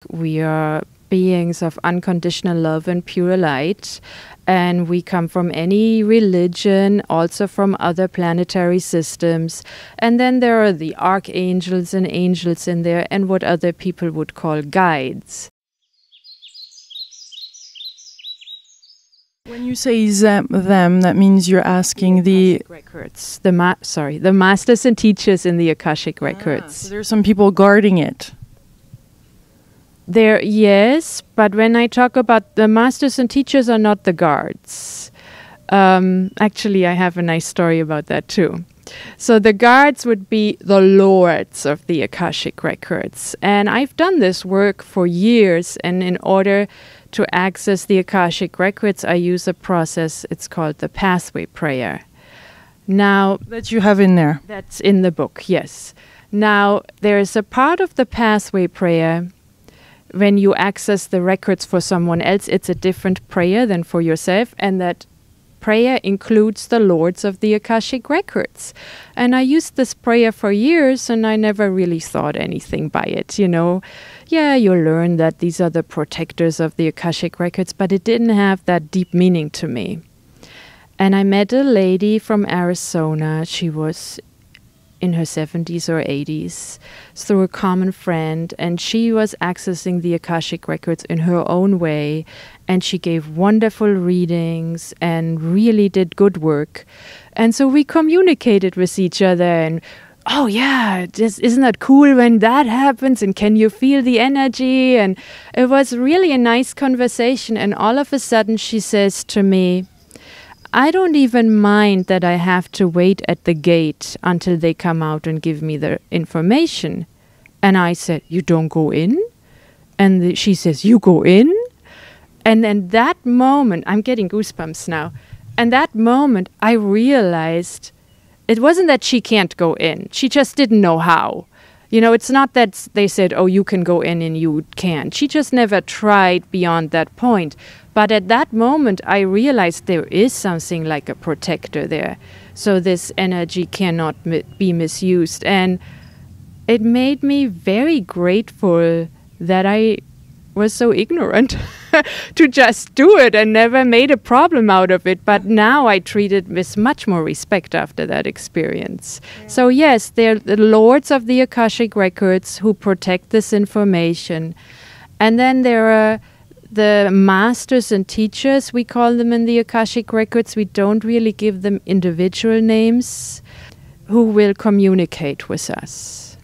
We are beings of unconditional love and pure light, and we come from any religion, also from other planetary systems. And then there are the archangels and angels in there, and what other people would call guides. When you say them, that means you're asking the records, the masters and teachers in the Akashic Records. So there's some people guarding it. There, yes, but when I talk about the masters and teachers are not the guards. Actually, I have a nice story about that too. So the guards would be the lords of the Akashic Records. And I've done this work for years, and in order to access the Akashic Records, I use a process, it's called the pathway prayer. Now, that you have in there. That's in the book, yes. Now, there is a part of the pathway prayer. When you access the records for someone else, it's a different prayer than for yourself, and that prayer includes the lords of the Akashic Records. And I used this prayer for years, and I never really thought anything by it, you know. Yeah, you learn that these are the protectors of the Akashic Records, but it didn't have that deep meaning to me. And I met a lady from Arizona. She was in her 70s or 80s, through a common friend, and she was accessing the Akashic Records in her own way, and she gave wonderful readings and really did good work. And so we communicated with each other, and oh yeah, isn't that cool when that happens, and can you feel the energy? And it was really a nice conversation, and all of a sudden she says to me, I don't even mind that I have to wait at the gate until they come out and give me the information. And I said, you don't go in? And she says, you go in? And then that moment, I'm getting goosebumps now. And that moment, I realized it wasn't that she can't go in. She just didn't know how. You know, it's not that they said, oh, you can go in and you can't. She just never tried beyond that point. But at that moment, I realized there is something like a protector there. So this energy cannot be misused. And it made me very grateful that I was so ignorant to just do it and never made a problem out of it. But now I treat it with much more respect after that experience. Yeah. So yes, they're the lords of the Akashic Records who protect this information. And then there are the masters and teachers, we call them in the Akashic Records. We don't really give them individual names, who will communicate with us.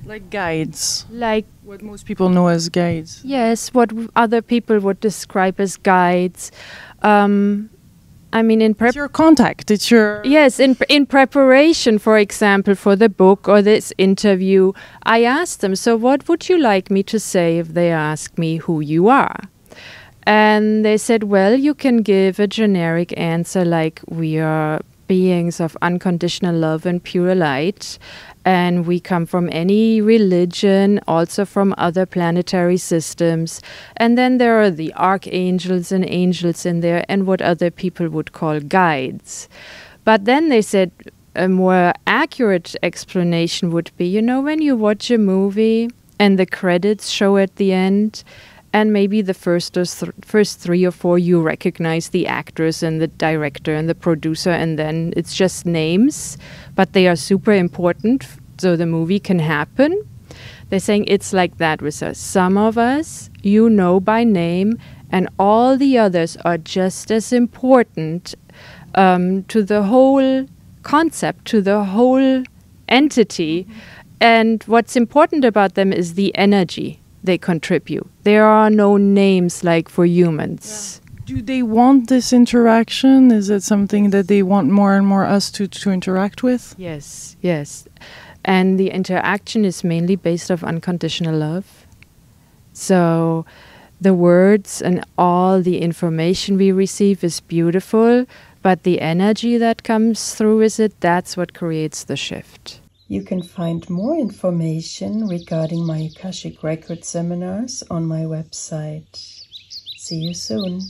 Like guides. Like what most people know as guides. Yes, what other people would describe as guides. I mean, it's your contact. It's your... Yes, in preparation, for example, for the book or this interview, I asked them, so what would you like me to say if they ask me who you are? And they said, well, you can give a generic answer like, we are beings of unconditional love and pure light, and we come from any religion, also from other planetary systems. And then there are the archangels and angels in there, and what other people would call guides. But then they said a more accurate explanation would be, you know, when you watch a movie and the credits show at the end, and maybe the first 3 or 4 you recognize the actors and the director and the producer, and then it's just names, but they are super important so the movie can happen. They're saying it's like that with us. Some of us you know by name, and all the others are just as important to the whole concept, to the whole entity. And what's important about them is the energy they contribute. There are no names like for humans. Yeah. Do they want this interaction? Is it something that they want more and more us to interact with? Yes, yes. And the interaction is mainly based off unconditional love. So the words and all the information we receive is beautiful, but the energy that comes through with it, that's what creates the shift. You can find more information regarding my Akashic Record seminars on my website. See you soon.